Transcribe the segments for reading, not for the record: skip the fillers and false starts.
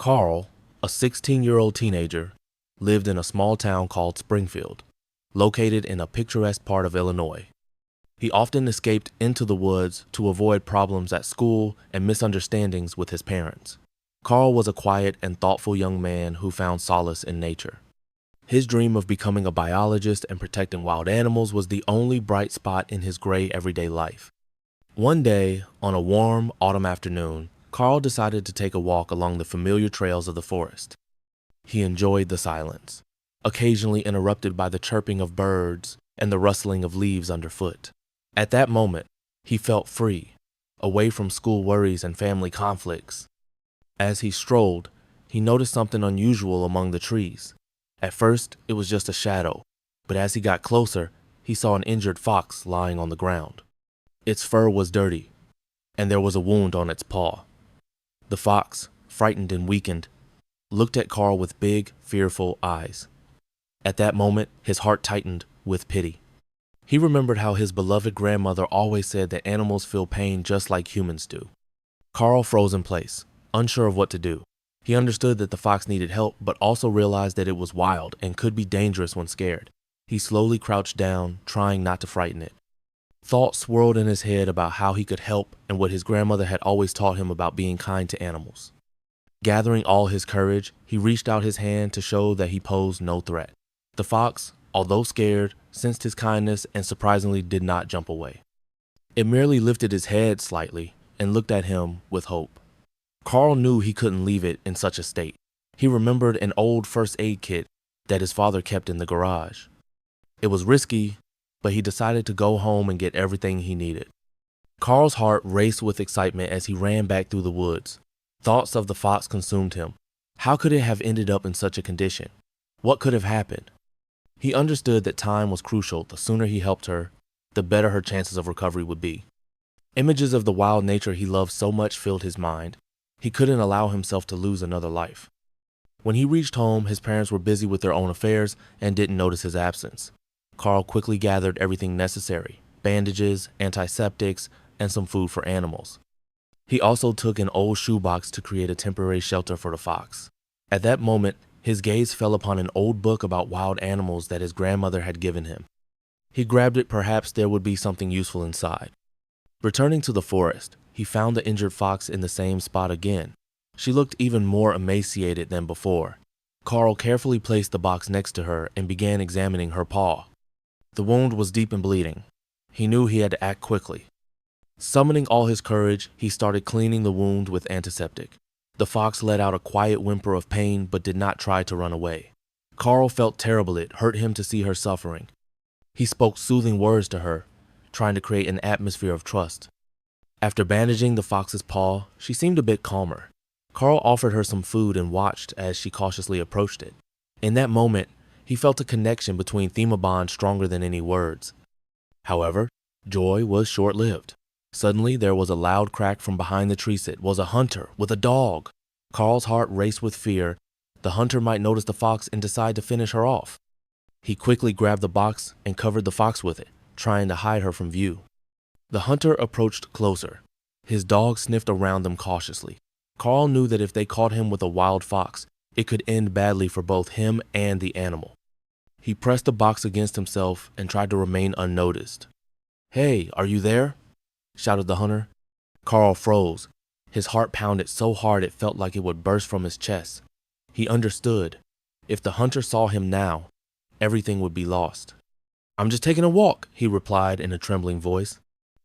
Karl, a 16-year-old teenager, lived in a small town called Springfield, located in a picturesque part of Illinois. He often escaped into the woods to avoid problems at school and misunderstandings with his parents. Karl was a quiet and thoughtful young man who found solace in nature. His dream of becoming a biologist and protecting wild animals was the only bright spot in his gray everyday life. One day, on a warm autumn afternoon, Karl decided to take a walk along the familiar trails of the forest. He enjoyed the silence, occasionally interrupted by the chirping of birds and the rustling of leaves underfoot. At that moment, he felt free, away from school worries and family conflicts. As he strolled, he noticed something unusual among the trees. At first, it was just a shadow, but as he got closer, he saw an injured fox lying on the ground. Its fur was dirty, and there was a wound on its paw. The fox, frightened and weakened, looked at Karl with big, fearful eyes. At that moment, his heart tightened with pity. He remembered how his beloved grandmother always said that animals feel pain just like humans do. Karl froze in place, unsure of what to do. He understood that the fox needed help, but also realized that it was wild and could be dangerous when scared. He slowly crouched down, trying not to frighten it. Thoughts swirled in his head about how he could help and what his grandmother had always taught him about being kind to animals. Gathering all his courage, he reached out his hand to show that he posed no threat. The fox, although scared, sensed his kindness and surprisingly did not jump away. It merely lifted its head slightly and looked at him with hope. Karl knew he couldn't leave it in such a state. He remembered an old first aid kit that his father kept in the garage. It was risky, but he decided to go home and get everything he needed. Karl's heart raced with excitement as he ran back through the woods. Thoughts of the fox consumed him. How could it have ended up in such a condition? What could have happened? He understood that time was crucial. The sooner he helped her, the better her chances of recovery would be. Images of the wild nature he loved so much filled his mind. He couldn't allow himself to lose another life. When he reached home, his parents were busy with their own affairs and didn't notice his absence. Karl quickly gathered everything necessary: bandages, antiseptics, and some food for animals. He also took an old shoebox to create a temporary shelter for the fox. At that moment, his gaze fell upon an old book about wild animals that his grandmother had given him. He grabbed it, perhaps there would be something useful inside. Returning to the forest, he found the injured fox in the same spot again. She looked even more emaciated than before. Karl carefully placed the box next to her and began examining her paw. The wound was deep and bleeding. He knew he had to act quickly. Summoning all his courage, he started cleaning the wound with antiseptic. The fox let out a quiet whimper of pain but did not try to run away. Karl felt terrible. It hurt him to see her suffering. He spoke soothing words to her, trying to create an atmosphere of trust. After bandaging the fox's paw, she seemed a bit calmer. Karl offered her some food and watched as she cautiously approached it. In that moment, he felt a connection between them, a bond stronger than any words. However, joy was short-lived. Suddenly, there was a loud crack from behind the trees. It was a hunter with a dog. Karl's heart raced with fear. The hunter might notice the fox and decide to finish her off. He quickly grabbed the box and covered the fox with it, trying to hide her from view. The hunter approached closer. His dog sniffed around them cautiously. Karl knew that if they caught him with a wild fox, it could end badly for both him and the animal. He pressed the box against himself and tried to remain unnoticed. "Hey, are you there?" shouted the hunter. Karl froze. His heart pounded so hard it felt like it would burst from his chest. He understood. If the hunter saw him now, everything would be lost. "I'm just taking a walk," he replied in a trembling voice.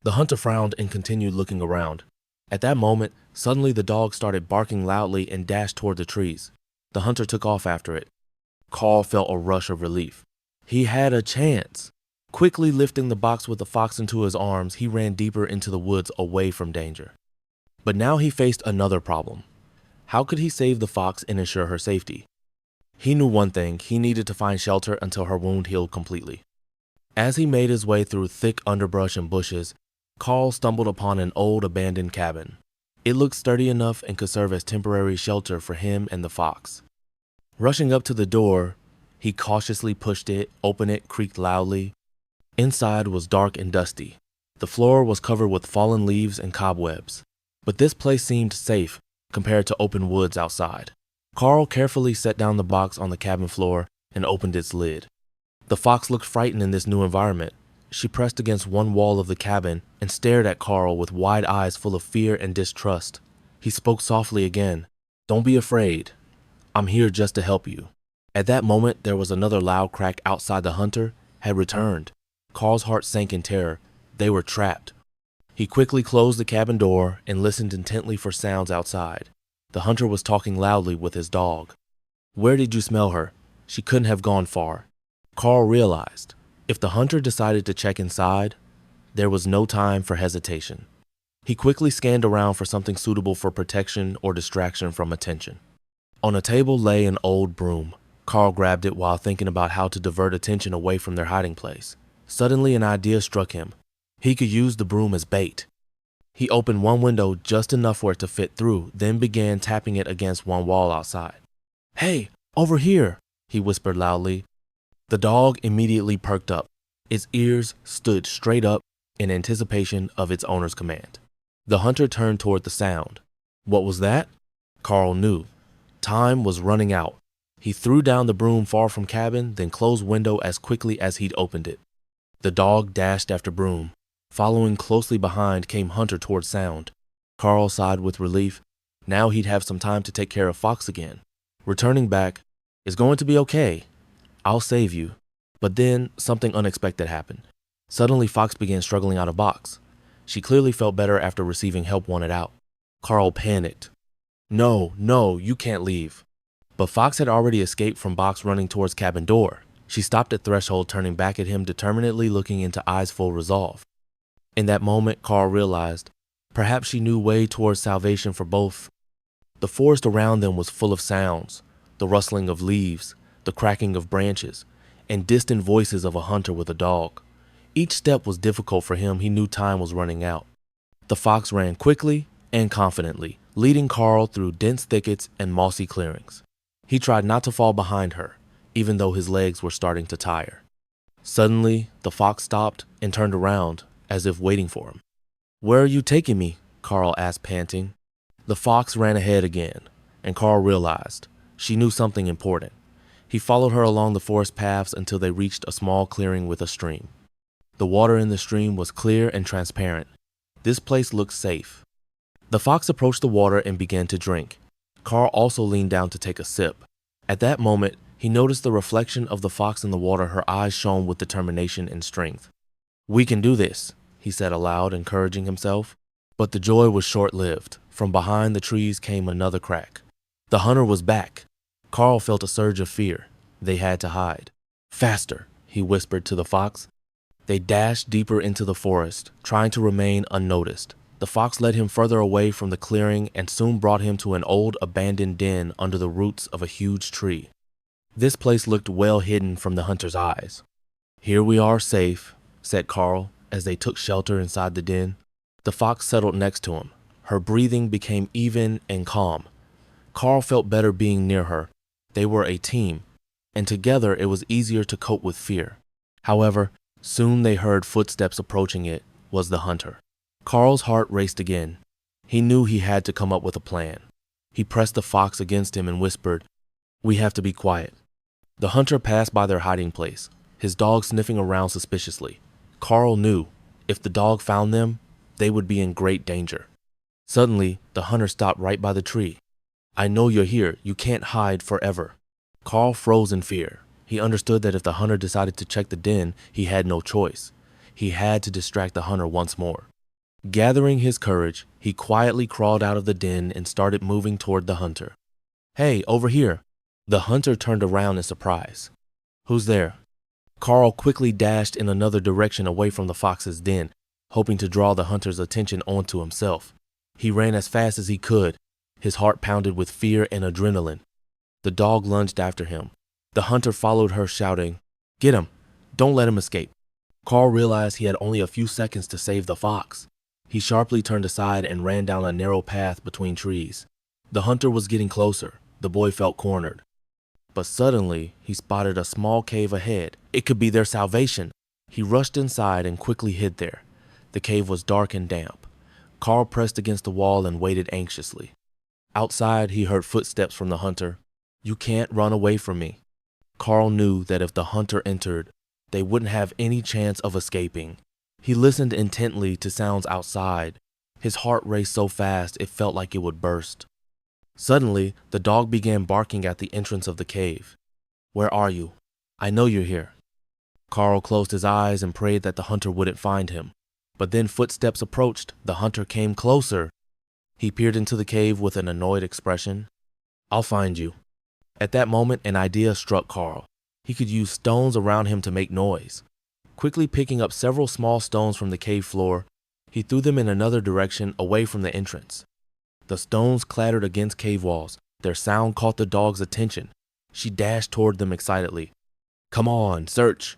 The hunter frowned and continued looking around. At that moment, suddenly the dog started barking loudly and dashed toward the trees. The hunter took off after it. Karl felt a rush of relief. He had a chance. Quickly lifting the box with the fox into his arms, he ran deeper into the woods away from danger. But now he faced another problem. How could he save the fox and ensure her safety? He knew one thing: he needed to find shelter until her wound healed completely. As he made his way through thick underbrush and bushes, Karl stumbled upon an old abandoned cabin. It looked sturdy enough and could serve as temporary shelter for him and the fox. Rushing up to the door, he cautiously pushed it. Open it creaked loudly. Inside was dark and dusty. The floor was covered with fallen leaves and cobwebs. But this place seemed safe compared to open woods outside. Karl carefully set down the box on the cabin floor and opened its lid. The fox looked frightened in this new environment. She pressed against one wall of the cabin and stared at Karl with wide eyes full of fear and distrust. He spoke softly again. "Don't be afraid. I'm here just to help you." At that moment, there was another loud crack outside. The hunter had returned. Karl's heart sank in terror. They were trapped. He quickly closed the cabin door and listened intently for sounds outside. The hunter was talking loudly with his dog. "Where did you smell her? She couldn't have gone far." Karl realized if the hunter decided to check inside, there was no time for hesitation. He quickly scanned around for something suitable for protection or distraction from attention. On a table lay an old broom. Karl grabbed it while thinking about how to divert attention away from their hiding place. Suddenly, an idea struck him. He could use the broom as bait. He opened one window just enough for it to fit through, then began tapping it against one wall outside. "Hey, over here," he whispered loudly. The dog immediately perked up. Its ears stood straight up in anticipation of its owner's command. The hunter turned toward the sound. What was that? Karl knew. Time was running out. He threw down the broom far from cabin, then closed window as quickly as he'd opened it. The dog dashed after broom. Following closely behind came hunter toward sound. Karl sighed with relief. Now he'd have some time to take care of Fox again. Returning back, "It's going to be okay. I'll save you." But then something unexpected happened. Suddenly Fox began struggling out of box. She clearly felt better after receiving help wanted out. Karl panicked. No, you can't leave." But Fox had already escaped from box running towards cabin door. She stopped at threshold, turning back at him, determinedly looking into eyes full resolve. In that moment, Karl realized perhaps she knew way towards salvation for both. The forest around them was full of sounds, the rustling of leaves, the cracking of branches, and distant voices of a hunter with a dog. Each step was difficult for him. He knew time was running out. The fox ran quickly and confidently, leading Karl through dense thickets and mossy clearings. He tried not to fall behind her, even though his legs were starting to tire. Suddenly, the fox stopped and turned around, as if waiting for him. "Where are you taking me?" Karl asked, panting. The fox ran ahead again, and Karl realized she knew something important. He followed her along the forest paths until they reached a small clearing with a stream. The water in the stream was clear and transparent. This place looked safe. The fox approached the water and began to drink. Karl also leaned down to take a sip. At that moment, he noticed the reflection of the fox in the water. Her eyes shone with determination and strength. "We can do this," he said aloud, encouraging himself. But the joy was short-lived. From behind the trees came another crack. The hunter was back. Karl felt a surge of fear. They had to hide. "Faster," he whispered to the fox. They dashed deeper into the forest, trying to remain unnoticed. The fox led him further away from the clearing and soon brought him to an old abandoned den under the roots of a huge tree. This place looked well hidden from the hunter's eyes. "Here we are safe," said Karl as they took shelter inside the den. The fox settled next to him. Her breathing became even and calm. Karl felt better being near her. They were a team, and together it was easier to cope with fear. However, soon they heard footsteps approaching. It was the hunter. Karl's heart raced again. He knew he had to come up with a plan. He pressed the fox against him and whispered, "We have to be quiet." The hunter passed by their hiding place, his dog sniffing around suspiciously. Karl knew if the dog found them, they would be in great danger. Suddenly, the hunter stopped right by the tree. "I know you're here. You can't hide forever." Karl froze in fear. He understood that if the hunter decided to check the den, he had no choice. He had to distract the hunter once more. Gathering his courage, he quietly crawled out of the den and started moving toward the hunter. "Hey, over here." The hunter turned around in surprise. "Who's there?" Karl quickly dashed in another direction away from the fox's den, hoping to draw the hunter's attention onto himself. He ran as fast as he could. His heart pounded with fear and adrenaline. The dog lunged after him. The hunter followed her, shouting, "Get him! Don't let him escape." Karl realized he had only a few seconds to save the fox. He sharply turned aside and ran down a narrow path between trees. The hunter was getting closer. The boy felt cornered. But suddenly, he spotted a small cave ahead. It could be their salvation. He rushed inside and quickly hid there. The cave was dark and damp. Karl pressed against the wall and waited anxiously. Outside, he heard footsteps from the hunter. You can't run away from me. Karl knew that if the hunter entered, they wouldn't have any chance of escaping. He listened intently to sounds outside. His heart raced so fast it felt like it would burst. Suddenly, the dog began barking at the entrance of the cave. Where are you? I know you're here. Karl closed his eyes and prayed that the hunter wouldn't find him. But then footsteps approached. The hunter came closer. He peered into the cave with an annoyed expression. I'll find you. At that moment, an idea struck Karl. He could use stones around him to make noise. Quickly picking up several small stones from the cave floor, he threw them in another direction away from the entrance. The stones clattered against cave walls. Their sound caught the dog's attention. She dashed toward them excitedly. Come on, search.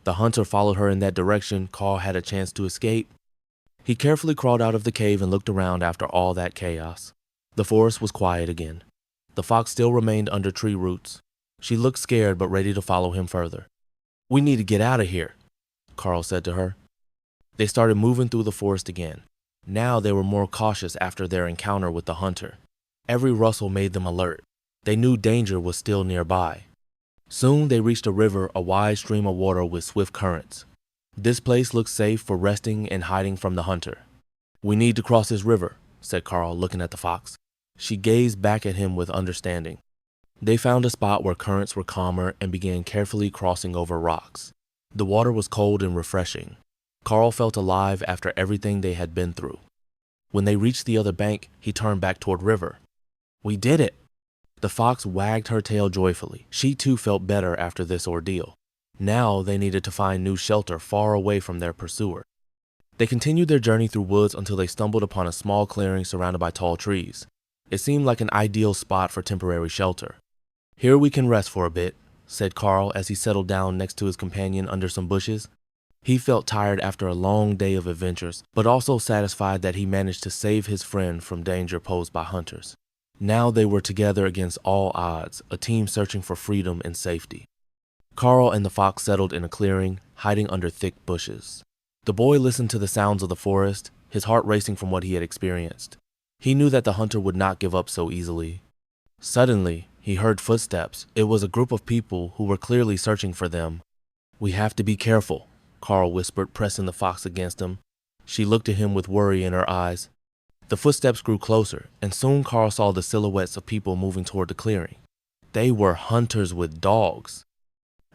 The hunter followed her in that direction. Karl had a chance to escape. He carefully crawled out of the cave and looked around after all that chaos. The forest was quiet again. The fox still remained under tree roots. She looked scared but ready to follow him further. We need to get out of here, Karl said to her. They started moving through the forest again. Now they were more cautious after their encounter with the hunter. Every rustle made them alert. They knew danger was still nearby. Soon they reached a river, a wide stream of water with swift currents. This place looked safe for resting and hiding from the hunter. We need to cross this river, said Karl, looking at the fox. She gazed back at him with understanding. They found a spot where currents were calmer and began carefully crossing over rocks. The water was cold and refreshing. Karl felt alive after everything they had been through. When they reached the other bank, he turned back toward river. We did it! The fox wagged her tail joyfully. She too felt better after this ordeal. Now they needed to find new shelter far away from their pursuer. They continued their journey through woods until they stumbled upon a small clearing surrounded by tall trees. It seemed like an ideal spot for temporary shelter. Here we can rest for a bit, said Karl as he settled down next to his companion under some bushes. He felt tired after a long day of adventures, but also satisfied that he managed to save his friend from danger posed by hunters. Now they were together against all odds, a team searching for freedom and safety. Karl and the fox settled in a clearing, hiding under thick bushes. The boy listened to the sounds of the forest, his heart racing from what he had experienced. He knew that the hunter would not give up so easily. Suddenly, he heard footsteps. It was a group of people who were clearly searching for them. We have to be careful, Karl whispered, pressing the fox against him. She looked at him with worry in her eyes. The footsteps grew closer, and soon Karl saw the silhouettes of people moving toward the clearing. They were hunters with dogs.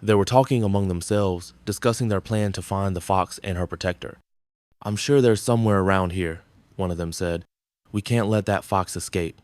They were talking among themselves, discussing their plan to find the fox and her protector. I'm sure they're somewhere around here, one of them said. We can't let that fox escape.